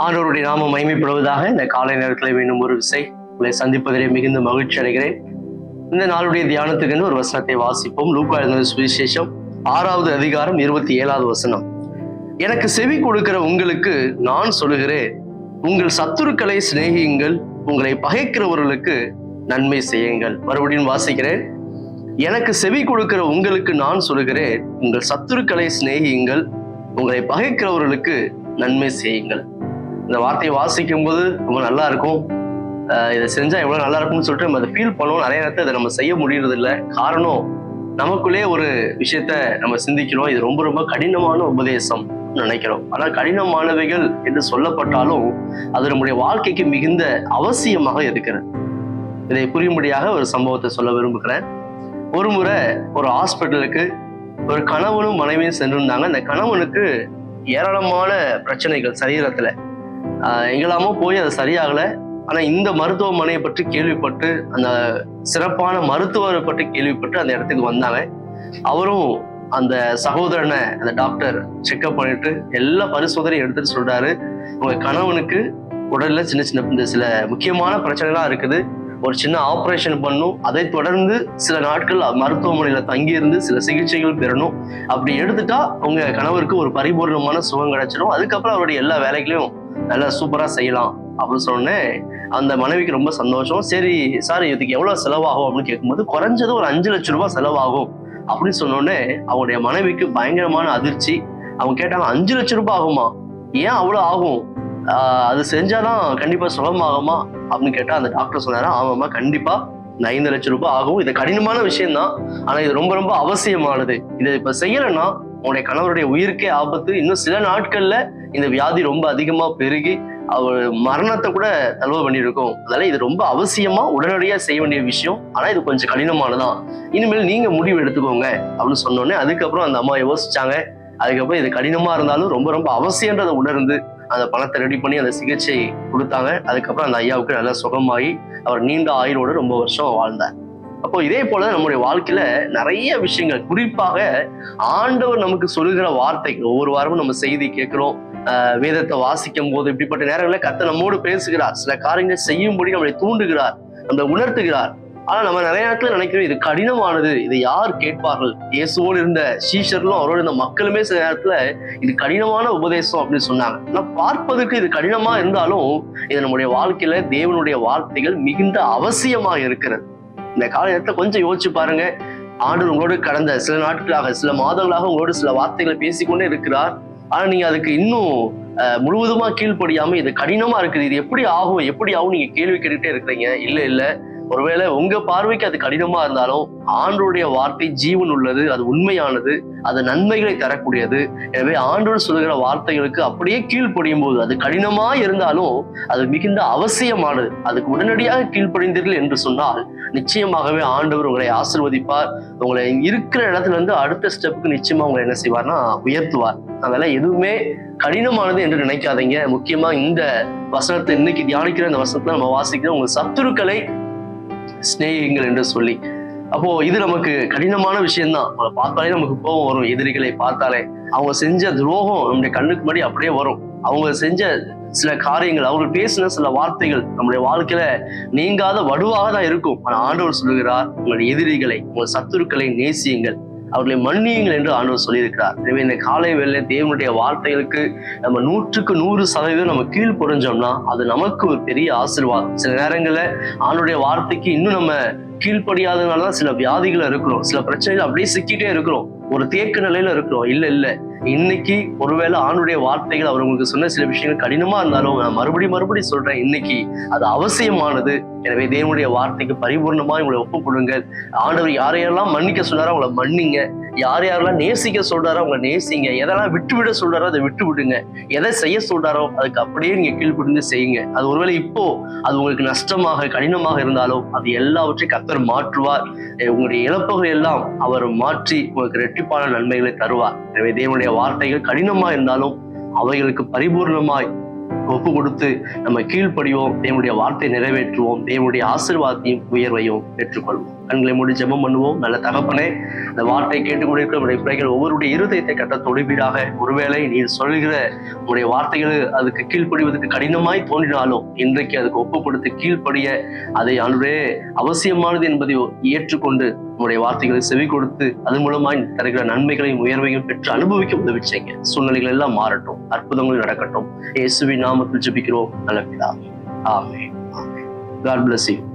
ஆண்டவருடைய நாமம் மகிமைப்படுவதாக. இந்த காலை நேரத்தில் மீண்டும் ஒரு விசை உங்களை சந்திப்பதிலே மிகுந்த மகிழ்ச்சி அடைகிறேன். இந்த நாளுடைய தியானத்துக்கு ஒரு வசனத்தை வாசிப்போம். லூக்கா எழுதின சுவிசேஷம் 6வது அதிகாரம் 27வது வசனம். எனக்கு செவி கொடுக்கிற உங்களுக்கு நான் சொல்லுகிறேன், உங்கள் சத்துருக்களை சிநேகியுங்கள், உங்களை பகைக்கிறவர்களுக்கு நன்மை செய்யுங்கள். மறுபடியும் வாசிக்கிறேன். எனக்கு செவி கொடுக்கிற உங்களுக்கு நான் சொல்லுகிறேன், உங்கள் சத்துருக்களை சிநேகியுங்கள், உங்களை பகைக்கிறவர்களுக்கு நன்மை செய்யுங்கள். இந்த வார்த்தையை வாசிக்கும் போது ரொம்ப நல்லா இருக்கும். இதை செஞ்சா எவ்வளவு நல்லா இருக்கும்னு சொல்லிட்டு நம்ம அதை ஃபீல் பண்ணுவோம். நிறைய நேரத்தை அதை நம்ம செய்ய முடியறது இல்லை. காரணம், நமக்குள்ளே ஒரு விஷயத்த நம்ம சிந்திக்கிறோம், இது ரொம்ப ரொம்ப கடினமான உபதேசம் நினைக்கிறோம். ஆனால் கடினமானவைகள் என்று சொல்லப்பட்டாலும் அது நம்முடைய வாழ்க்கைக்கு மிகுந்த அவசியமாக இருக்கிறது. இதை புரியும்படியாக ஒரு சம்பவத்தை சொல்ல விரும்புகிறேன். ஒரு முறை ஒரு ஹாஸ்பிட்டலுக்கு ஒரு கணவனும் மனைவியும் சென்றிருந்தாங்க. அந்த கணவனுக்கு ஏராளமான பிரச்சனைகள் சரீரத்துல, எங்கெல்லாமோ போய் அது சரியாகல. ஆனா இந்த மருத்துவமனையை பற்றி கேள்விப்பட்டு, அந்த சிறப்பான மருத்துவரை பற்றி கேள்விப்பட்டு அந்த இடத்துக்கு வந்தாங்க. அவரும் அந்த சகோதரனை அந்த டாக்டர் செக்அப் பண்ணிட்டு எல்லா பரிசோதனையும் எடுத்துட்டு சொல்றாரு, உங்க கணவனுக்கு உடல்ல சின்ன சின்ன இந்த சில முக்கியமான பிரச்சனைலாம் இருக்குது, ஒரு சின்ன ஆப்ரேஷன் பண்ணும், அதை தொடர்ந்து சில நாட்கள் மருத்துவமனையில தங்கியிருந்து சில சிகிச்சைகள் பெறணும். அப்படி எடுத்துட்டா உங்க கணவருக்கு ஒரு பரிபூர்ணமான சுகம் கிடைச்சிடும். அதுக்கப்புறம் அவருடைய எல்லா வேலைகளையும் நல்லா சூப்பரா செய்யலாம் அப்படின்னு சொன்னேன். அந்த மனைவிக்கு ரொம்ப சந்தோஷம். சரி சார், இதுக்கு எவ்வளவு செலவாகும் அப்படின்னு கேட்கும்போது, குறைஞ்சது ஒரு 5 லட்சம் ரூபாய் செலவாகும் அப்படின்னு சொன்னோடனே அவங்களுடைய மனைவிக்கு பயங்கரமான அதிர்ச்சி. அவங்க கேட்டாங்க, 5 லட்சம் ரூபாய் ஆகுமா? ஏன் அவ்வளவு ஆகும்? அது செஞ்சாதான் கண்டிப்பா சுகமாகுமா அப்படின்னு கேட்டா அந்த டாக்டர் சொன்னாரு, ஆமாமா கண்டிப்பா 5 லட்சம் ரூபாய் ஆகும். இது கடினமான விஷயம் தான், ஆனா இது ரொம்ப ரொம்ப அவசியமானது. இதை இப்ப செய்யலைன்னா உங்களுடைய கணவருடைய உயிருக்கே ஆபத்து. இன்னும் சில நாட்கள்ல இந்த வியாதி ரொம்ப அதிகமா பெருகி அவர் மரணத்தை கூட தழுவ பண்ணியிருக்கும். அதனால இது ரொம்ப அவசியமா உடனடியா செய்ய வேண்டிய விஷயம். ஆனா இது கொஞ்சம் கடினமானதான், இனிமேல் நீங்க முடிவு எடுத்துக்கோங்க அப்படின்னு சொன்னோடனே அதுக்கப்புறம் அந்த அம்மா யோசிச்சாங்க. அதுக்கப்புறம் இது கடினமா இருந்தாலும் ரொம்ப ரொம்ப அவசியன்றதை உணர்ந்து அந்த பணத்தை ரெடி பண்ணி அந்த சிகிச்சை கொடுத்தாங்க. அதுக்கப்புறம் அந்த ஐயாவுக்கு நல்லா சுகமாகி அவர் நீண்ட ஆயுளோடு ரொம்ப வருஷம் வாழ்ந்தார். அப்போ இதே போல நம்முடைய வாழ்க்கையில நிறைய விஷயங்கள், குறிப்பாக ஆண்டவர் நமக்கு சொல்லுகிற வார்த்தைகள், ஒவ்வொரு வாரமும் நம்ம செய்தி கேட்கிறோம், வேதத்தை வாசிக்கும் போது இப்படிப்பட்ட நேரங்களில் கர்த்தர் நம்மோடு பேசுகிறார், சில காரியங்களை செய்யும்படி நம்மளை தூண்டுகிறார், நம்மளை உணர்த்துகிறார். ஆனா நம்ம நிறைய நேரத்துல நினைக்கிறோம் இது கடினமானது, இதை யார் கேட்பார்கள்? இயேசுவோடு இருந்த சீஷர்களும் அவரோடு இருந்த மக்களுமே சில நேரத்துல இது கடினமான உபதேசம் அப்படின்னு சொன்னாங்க. ஆனா பார்ப்பதற்கு இது கடினமா இருந்தாலும் இது நம்முடைய வாழ்க்கையில தேவனுடைய வார்த்தைகள் மிகுந்த அவசியமாக இருக்கிறது. இந்த காலகட்டத்தை கொஞ்சம் யோசிச்சு பாருங்க. ஆண்டவர் உங்களோடு கடந்த சில நாட்களாக, சில மாதங்களாக உங்களோடு சில வார்த்தைகளை பேசிக்கொண்டே இருக்கிறார். ஆனா நீங்க அதுக்கு இன்னும் முழுவதுமா கீழ்ப்படியாம இது கடினமா இருக்குது, இது எப்படி ஆகும் எப்படி ஆகும் நீங்க கேள்வி கேட்டுட்டே இருக்கிறீங்க. இல்ல ஒருவேளை உங்க பார்வைக்கு அது கடினமா இருந்தாலும் ஆண்டவருடைய வார்த்தை ஜீவன் உள்ளது, அது உண்மையானது, அது நன்மைகளை தரக்கூடியது. எனவே ஆண்டவர் சொல்லுகிற வார்த்தைகளுக்கு அப்படியே கீழ்ப்படியும் போது அது கடினமா இருந்தாலும் அது மிகுந்த அவசியமானது. அதுக்கு உடனடியாக கீழ்ப்படிந்தீர்கள் என்று சொன்னால் நிச்சயமாகவே ஆண்டவர் உங்களை ஆசீர்வதிப்பார். உங்களை இருக்கிற இடத்துல இருந்து அடுத்த ஸ்டெப்புக்கு நிச்சயமா உங்களை என்ன செய்வார்னா உயர்த்துவார். அதனால எதுவுமே கடினமானது என்று நினைக்காதீங்க. முக்கியமா இந்த வசனத்தை இன்னைக்கு தியானிக்கிற இந்த வசனத்தை நம்ம வாசிக்கிறோம், உங்கள் சத்துருக்களை சிநேகியுங்கள் என்று சொல்லி. அப்போ இது நமக்கு கடினமான விஷயம்தான். அவங்களை பார்த்தாலே நமக்கு கோபம் வரும். எதிரிகளை பார்த்தாலே அவங்க செஞ்ச துரோகம் நம்முடைய கண்ணுக்கு முன்னாடி அப்படியே வரும். அவங்க செஞ்ச சில காரியங்கள், அவங்க பேசின சில வார்த்தைகள் நம்முடைய வாழ்க்கையில நீங்காத வடுவாக தான் இருக்கும். ஆனா ஆண்டவர் சொல்லுகிறார், உங்கள் எதிரிகளை, உங்கள் சத்துருக்களை நேசியுங்கள், அவர்களை மன்னியுங்கள் என்று ஆண்டவர் சொல்லியிருக்கிறார். எனவே இந்த காலை வேளையில தேவனுடைய வார்த்தைகளுக்கு நம்ம 100க்கு 100% நம்ம கீழ்ப்படிஞ்சோம்னா அது நமக்கு ஒரு பெரிய ஆசீர்வாதம். சில நேரங்கள்ல ஆண்டவருடைய வார்த்தைக்கு இன்னும் நம்ம கீழ்ப்படியாததுனாலதான் சில வியாதிகள் இருக்கிறோம், சில பிரச்சனைகள் அப்படியே சிக்கிட்டே இருக்கிறோம், ஒரு தேக்க நிலையில இருக்கிறோம். இல்ல இன்னைக்கு ஒருவேளை ஆண்டுடைய வார்த்தைகள் அவர் உங்களுக்கு சொன்ன சில விஷயங்கள் கடினமா இருந்தாலும் நான் மறுபடியும் சொல்றேன், இன்னைக்கு அது அவசியமானது. எனவே தேவனுடைய வார்த்தைக்கு பரிபூர்ணமா உங்களை ஒப்புக் கொடுங்கள். ஆண்டவர் யாரையெல்லாம் மன்னிக்க சொன்னாரோ அவங்களை மன்னிங்க, யாரெல்லாம் நேசிக்க சொல்றாரோ அவங்களை நேசிங்க, எதெல்லாம் விட்டுவிட சொல்றாரோ அதை விட்டு விடுங்க, எதை செய்ய சொல்றாரோ அதுக்கு அப்படியே நீங்க கீழ்ப்படிந்து செய்யுங்க. அது ஒருவேளை இப்போ அது உங்களுக்கு நஷ்டமாக கடினமாக இருந்தாலும் அது எல்லாவற்றையும் கர்த்தர் மாற்றுவார். உங்களுடைய இழப்புகள் எல்லாம் அவர் மாற்றி உங்களுக்கு இரட்டிப்பான நன்மைகளை தருவார். எனவே தேவனுடைய வார்த்தைகள் கடினமா இருந்தாலும் அவைகளுக்கு பரிபூர்ணமாய் ஒப்பு கொடுத்து நம்ம கீழ்ப்படிவோம், தேவனுடைய வார்த்தை நிறைவேற்றுவோம், தேவனுடைய ஆசீர்வாதத்தையும் உயர்வையும் பெற்றுக்கொள்வோம். கண்களை மூடி ஜெபம் பண்ணுவோம். நல்ல தகப்பனே, இந்த வார்த்தை கேட்டுக்கொண்டிருக்கிற உடைய பிள்ளைகள் ஒவ்வொருடைய இருதயத்தை கட்ட தொடுவீராக. ஒருவேளை நீர் சொல்கிற உடைய வார்த்தைகள் அதுக்கு கீழ்ப்படிவதற்கு கடினமாய் தோன்றினாலும் இன்றைக்கு அதுக்கு ஒப்பு கொடுத்து கீழ்ப்படிய அதை அன்றே அவசியமானது என்பதை ஏற்றுக்கொண்டு உடைய வார்த்தைகளை செவி கொடுத்து அது மூலமாய் தருகிற நன்மைகளையும் உயர்வையும் பெற்று அனுபவிக்க உதவி செய்யுங்க. சூழ்நிலைகள் எல்லாம் மாறட்டும், அற்புதங்கள் நடக்கட்டும். இயேசுவின் நாமத்தில் ஜெபிக்கிறோம் நல்ல பிதாவே. ஆமென். God bless you.